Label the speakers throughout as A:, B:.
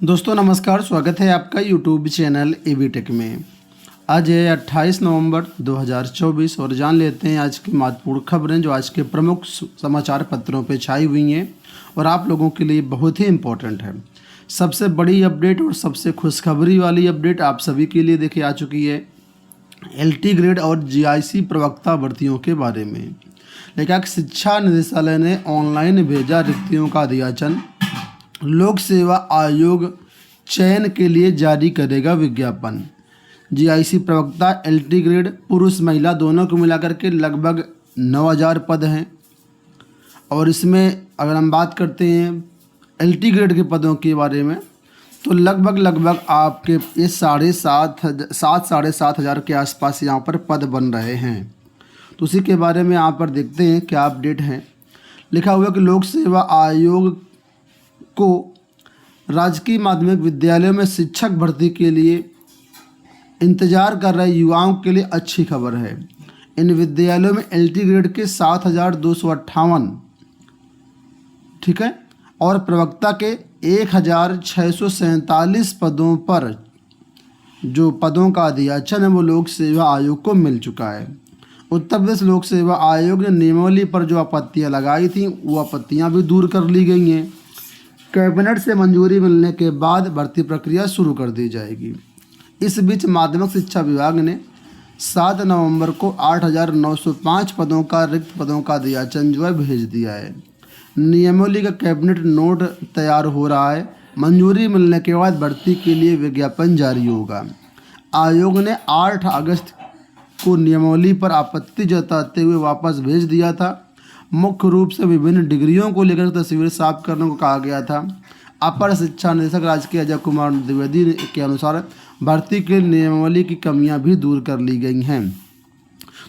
A: दोस्तों नमस्कार, स्वागत है आपका यूट्यूब चैनल एबी टेक में। आज है 28 नवंबर 2024 और जान लेते हैं आज की महत्वपूर्ण खबरें जो आज के प्रमुख समाचार पत्रों पे छाई हुई हैं और आप लोगों के लिए बहुत ही इम्पोर्टेंट है। सबसे बड़ी अपडेट और सबसे खुशखबरी वाली अपडेट आप सभी के लिए देखिए आ चुकी है एलटी ग्रेड और जीआईसी प्रवक्ता भर्तियों के बारे में। लेकिन शिक्षा निदेशालय ने ऑनलाइन भेजा रिक्तियों का अध्याचन, लोक सेवा आयोग चयन के लिए जारी करेगा विज्ञापन। जीआईसी प्रवक्ता एलटी ग्रेड पुरुष महिला दोनों को मिलाकर के लगभग 9000 पद हैं और इसमें अगर हम बात करते हैं एलटी ग्रेड के पदों के बारे में तो लगभग आपके ये 7,500 के आसपास यहाँ पर पद बन रहे हैं। तो उसी के बारे में यहाँ पर देखते हैं क्या अपडेट है। लिखा हुआ कि लोक सेवा आयोग को राजकीय माध्यमिक विद्यालयों में शिक्षक भर्ती के लिए इंतजार कर रहे युवाओं के लिए अच्छी खबर है। इन विद्यालयों में एलटी ग्रेड के 7,258 ठीक है और प्रवक्ता के 1,647 पदों पर जो पदों का अध्याचन है वो लोक सेवा आयोग को मिल चुका है। उत्तर प्रदेश लोक सेवा आयोग ने नियमावली पर जो आपत्तियां लगाई थी वो आपत्तियां भी दूर कर ली गई हैं। कैबिनेट से मंजूरी मिलने के बाद भर्ती प्रक्रिया शुरू कर दी जाएगी। इस बीच माध्यमिक शिक्षा विभाग ने 7 नवंबर को 8,905 पदों का रिक्त पदों का अध्याचन जो है भेज दिया है। नियमावली का कैबिनेट नोट तैयार हो रहा है। मंजूरी मिलने के बाद भर्ती के लिए विज्ञापन जारी होगा। आयोग ने 8 अगस्त को नियमावली पर आपत्ति जताते हुए वापस भेज दिया था। मुख्य रूप से विभिन्न डिग्रियों को लेकर तस्वीर साफ करने को कहा गया था। अपर शिक्षा निदेशक राजकीय अजय कुमार द्विवेदी के अनुसार भर्ती के नियमावली की कमियां भी दूर कर ली गई हैं।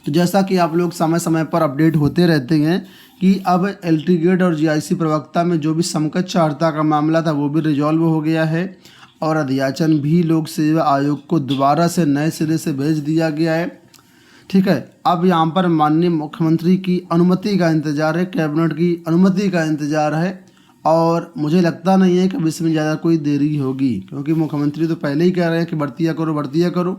A: तो जैसा कि आप लोग समय समय पर अपडेट होते रहते हैं कि अब एलटी ग्रेड और जीआईसी प्रवक्ता में जो भी समकक्ष अर्हता का मामला था वो भी रिजॉल्व हो गया है और अध्याचन भी लोक सेवा आयोग को दोबारा से नए सिरे से भेज दिया गया है। ठीक है, अब यहाँ पर माननीय मुख्यमंत्री की अनुमति का इंतज़ार है, कैबिनेट की अनुमति का इंतज़ार है और मुझे लगता नहीं है कि अब इसमें ज़्यादा कोई देरी होगी क्योंकि मुख्यमंत्री तो पहले ही कह रहे हैं कि भर्तियाँ करो। तो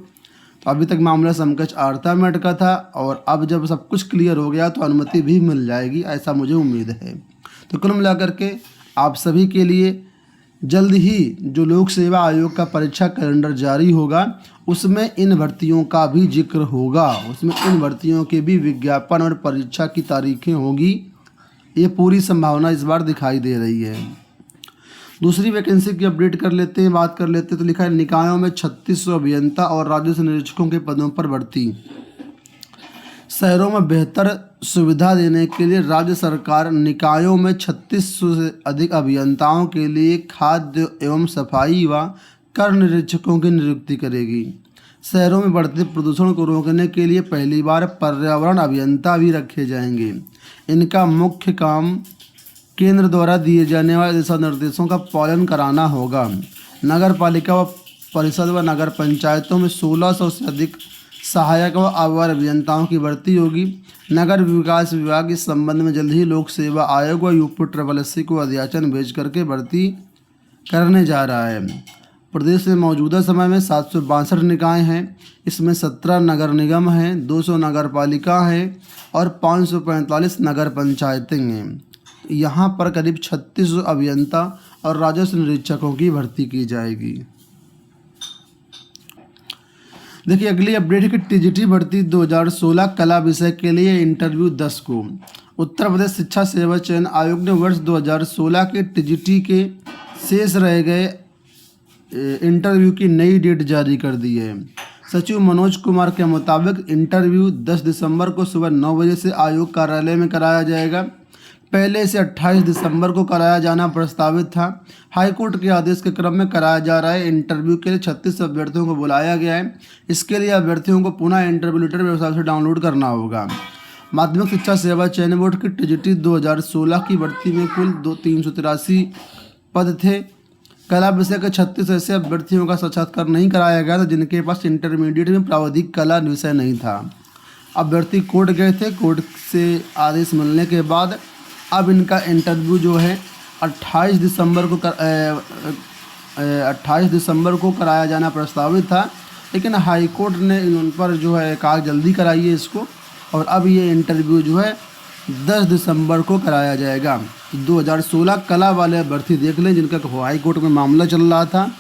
A: अभी तक मामला समकक्ष अर्हता में अटका था और अब जब सब कुछ क्लियर हो गया तो अनुमति भी मिल जाएगी, ऐसा मुझे उम्मीद है। तो कुल मिलाकर के आप सभी के लिए जल्द ही जो लोक सेवा आयोग का परीक्षा कैलेंडर जारी होगा उसमें इन भर्तियों का भी जिक्र होगा, उसमें इन भर्तियों के भी विज्ञापन और परीक्षा की तारीखें होगी। ये पूरी संभावना इस बार दिखाई दे रही है। दूसरी वैकेंसी की अपडेट कर लेते हैं, बात कर लेते हैं। तो लिखा है निकायों में 3600 अभियंता और राजस्व निरीक्षकों के पदों पर भर्ती। शहरों में बेहतर सुविधा देने के लिए राज्य सरकार निकायों में 3600 से अधिक अभियंताओं के लिए खाद्य एवं सफाई व कर निरीक्षकों की नियुक्ति करेगी। शहरों में बढ़ते प्रदूषण को रोकने के लिए पहली बार पर्यावरण अभियंता भी रखे जाएंगे। इनका मुख्य काम केंद्र द्वारा दिए जाने वाले दिशा निर्देशों का पालन कराना होगा। नगर पालिका व परिषद व नगर पंचायतों में 1600 से अधिक सहायक व अवर अभियंताओं की भर्ती होगी। नगर विकास विभाग इस संबंध में जल्द ही लोक सेवा आयोग व यूपीएससी को अध्याचन भेज करके भर्ती करने जा रहा है। प्रदेश में मौजूदा समय में 762 निकाय हैं। इसमें 17 नगर निगम हैं, 200 नगर पालिका हैं और 545 नगर पंचायतें हैं। यहाँ पर करीब 3600 अभियंता और राजस्व निरीक्षकों की भर्ती की जाएगी। देखिए अगली अपडेट है कि टीजीटी भर्ती 2016 कला विषय के लिए इंटरव्यू 10 को। उत्तर प्रदेश शिक्षा सेवा चयन आयोग ने वर्ष 2016 के टीजीटी के शेष रह गए इंटरव्यू की नई डेट जारी कर दी है। सचिव मनोज कुमार के मुताबिक इंटरव्यू 10 दिसंबर को सुबह 9 बजे से आयोग कार्यालय में कराया जाएगा। पहले से 28 दिसंबर को कराया जाना प्रस्तावित था। हाईकोर्ट के आदेश के क्रम में कराया जा रहा है। इंटरव्यू के लिए 36 अभ्यर्थियों को बुलाया गया है। इसके लिए अभ्यर्थियों को पुनः इंटरव्यू लेटर वेबसाइट से डाउनलोड करना होगा। माध्यमिक शिक्षा सेवा चयन बोर्ड की टीजीटी 2016 की भर्ती में कुल 383 पद थे। कला विषय के 36 ऐसे अभ्यर्थियों का साक्षात्कार नहीं कराया गया था जिनके पास इंटरमीडिएट में प्रावधिक कला विषय नहीं था। अभ्यर्थी कोर्ट गए थे। कोर्ट से आदेश मिलने के बाद अब इनका इंटरव्यू जो है 28 दिसंबर को 28 दिसंबर को कराया जाना प्रस्तावित था, लेकिन हाई कोर्ट ने उन पर जो है कहा जल्दी कराइए इसको, और अब ये इंटरव्यू जो है 10 दिसंबर को कराया जाएगा। 2016 कला वाले अभ्यर्थी देख लें जिनका हाई कोर्ट में मामला चल रहा था,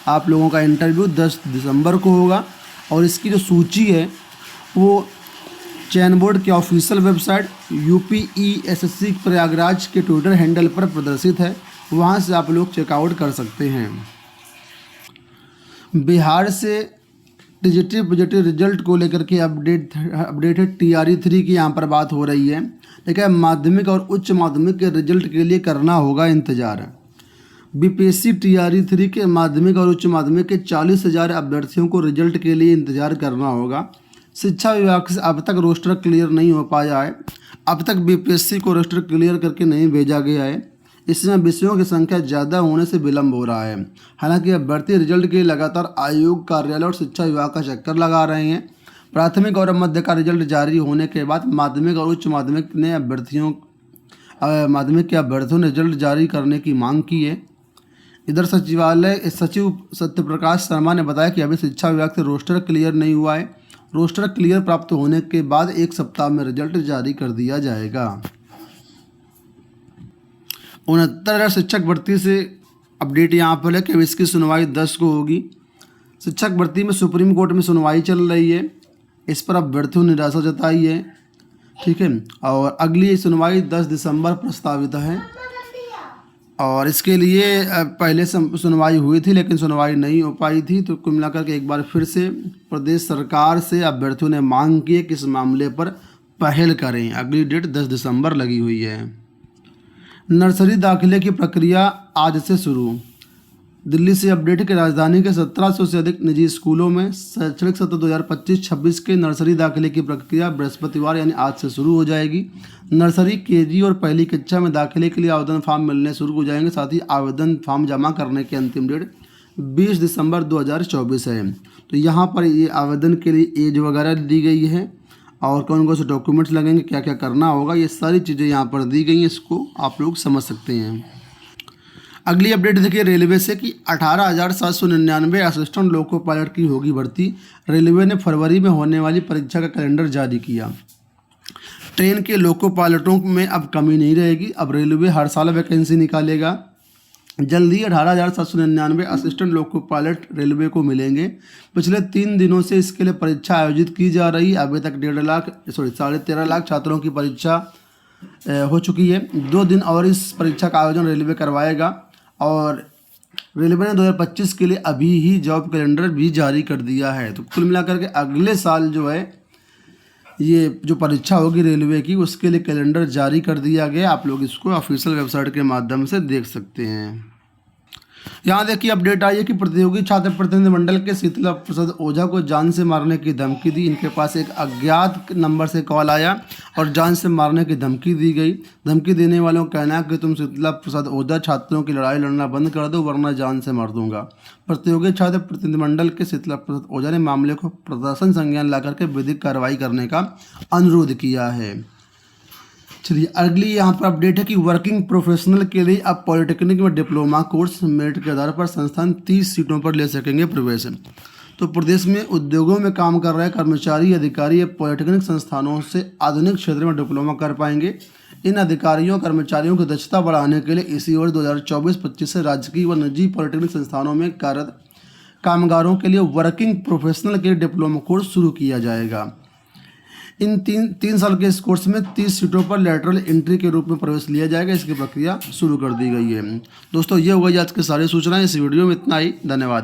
A: आप लोगों का इंटरव्यू 10 दिसंबर को होगा। और इसकी जो सूची है वो चयन बोर्ड के ऑफिशियल वेबसाइट UPESSC प्रयागराज के ट्विटर हैंडल पर प्रदर्शित है, वहां से आप लोग चेकआउट कर सकते हैं। बिहार से पॉजिटिव रिजल्ट को लेकर के अपडेटेड TRE-3 की यहाँ पर बात हो रही है। लेकिन माध्यमिक और उच्च माध्यमिक के रिजल्ट के लिए करना होगा इंतजार। BPSC TRE-3 के माध्यमिक और उच्च माध्यमिक के 40,000 अभ्यर्थियों को रिजल्ट के लिए इंतजार करना होगा। शिक्षा विभाग से अब तक रोस्टर क्लियर नहीं हो पाया है, अब तक BPSC को रोस्टर क्लियर करके नहीं भेजा गया है। इसमें विषयों की संख्या ज़्यादा होने से विलम्ब हो रहा है। हालांकि अभ्यर्थी रिजल्ट के लिए लगातार आयोग, कार्यालय और शिक्षा विभाग का चक्कर लगा रहे हैं। प्राथमिक और मध्य का रिजल्ट जारी होने के बाद माध्यमिक और उच्च माध्यमिक के अभ्यर्थियों ने रिजल्ट जारी करने की मांग की है। इधर सचिवालय सचिव सत्यप्रकाश शर्मा ने बताया कि अभी शिक्षा विभाग से रोस्टर क्लियर नहीं हुआ है। रोस्टर क्लियर प्राप्त होने के बाद 1 सप्ताह में रिजल्ट जारी कर दिया जाएगा। 69,000 शिक्षक भर्ती से अपडेट यहाँ पर है कि इसकी सुनवाई 10 को होगी। शिक्षक भर्ती में सुप्रीम कोर्ट में सुनवाई चल रही है, इस पर अभ्यर्थियों ने निराशा जताई है। ठीक है, और अगली सुनवाई 10 दिसंबर प्रस्तावित है। और इसके लिए पहले सुनवाई हुई थी लेकिन सुनवाई नहीं हो पाई थी, तो कुल मिलाकर के एक बार फिर से प्रदेश सरकार से अभ्यर्थियों ने मांग की है कि इस मामले पर पहल करें। अगली डेट 10 दिसंबर लगी हुई है। नर्सरी दाखिले की प्रक्रिया आज से शुरू। दिल्ली से अपडेट के राजधानी के 1700 से अधिक निजी स्कूलों में शैक्षणिक सत्र 2025-26 के नर्सरी दाखिले की प्रक्रिया बृहस्पतिवार यानी आज से शुरू हो जाएगी। नर्सरी, KG और पहली कक्षा में दाखिले के लिए आवेदन फॉर्म मिलने शुरू हो जाएंगे। साथ ही आवेदन फॉर्म जमा करने की अंतिम डेट 20 दिसंबर 2024 है। तो यहाँ पर ये आवेदन के लिए एज वगैरह दी गई है और कौन कौन से डॉक्यूमेंट्स लगेंगे, क्या क्या करना होगा, ये सारी चीज़ें यहाँ पर दी गई हैं। इसको आप लोग समझ सकते हैं। अगली अपडेट देखिए रेलवे से कि 18,799 असिस्टेंट लोको पायलट की होगी भर्ती। रेलवे ने फरवरी में होने वाली परीक्षा का कैलेंडर जारी किया। ट्रेन के लोको पायलटों में अब कमी नहीं रहेगी, अब रेलवे हर साल वैकेंसी निकालेगा। जल्द ही 18,799 असिस्टेंट लोको पायलट रेलवे को मिलेंगे। पिछले 3 दिनों से इसके लिए परीक्षा आयोजित की जा रही है। अभी तक 13.5 लाख छात्रों की परीक्षा हो चुकी है। 2 दिन और इस परीक्षा का आयोजन रेलवे करवाएगा और रेलवे ने 2025 के लिए अभी ही जॉब कैलेंडर भी जारी कर दिया है। तो कुल मिलाकर के अगले साल जो है ये जो परीक्षा होगी रेलवे की, उसके लिए कैलेंडर जारी कर दिया गया। आप लोग इसको ऑफिशियल वेबसाइट के माध्यम से देख सकते हैं। यहाँ देखिए अपडेट आई है कि प्रतियोगी छात्र प्रतिनिधिमंडल के शीतला प्रसाद ओझा को जान से मारने की धमकी दी। इनके पास एक अज्ञात नंबर से कॉल आया और जान से मारने की धमकी दी गई। धमकी देने वालों का कहना है कि तुम शीतला प्रसाद ओझा छात्रों की लड़ाई लड़ना बंद कर दो वरना जान से मार दूंगा। प्रतियोगी छात्र प्रतिनिधिमंडल के शीतला प्रसाद ओझा ने मामले को प्रशासन संज्ञान लाकर के विधिक कार्रवाई करने का अनुरोध किया है। चलिए अगली यहाँ पर अपडेट है कि वर्किंग प्रोफेशनल के लिए अब पॉलिटेक्निक में डिप्लोमा कोर्स मेरिट के आधार पर संस्थान 30 सीटों पर ले सकेंगे प्रवेश। तो प्रदेश में उद्योगों में काम कर रहे कर्मचारी अधिकारी पॉलिटेक्निक संस्थानों से आधुनिक क्षेत्र में डिप्लोमा कर पाएंगे। इन अधिकारियों कर्मचारियों की दक्षता बढ़ाने के लिए इसी वर्ष 2024-25 से राजकीय व निजी पॉलिटेक्निक संस्थानों में कार्यरत कामगारों के लिए वर्किंग प्रोफेशनल के डिप्लोमा कोर्स शुरू किया जाएगा। इन तीन साल के इस कोर्स में 30 सीटों पर लैटरल एंट्री के रूप में प्रवेश लिया जाएगा। इसकी प्रक्रिया शुरू कर दी गई है। दोस्तों ये हो गई आज की सारी सूचनाएं। इस वीडियो में इतना ही। धन्यवाद।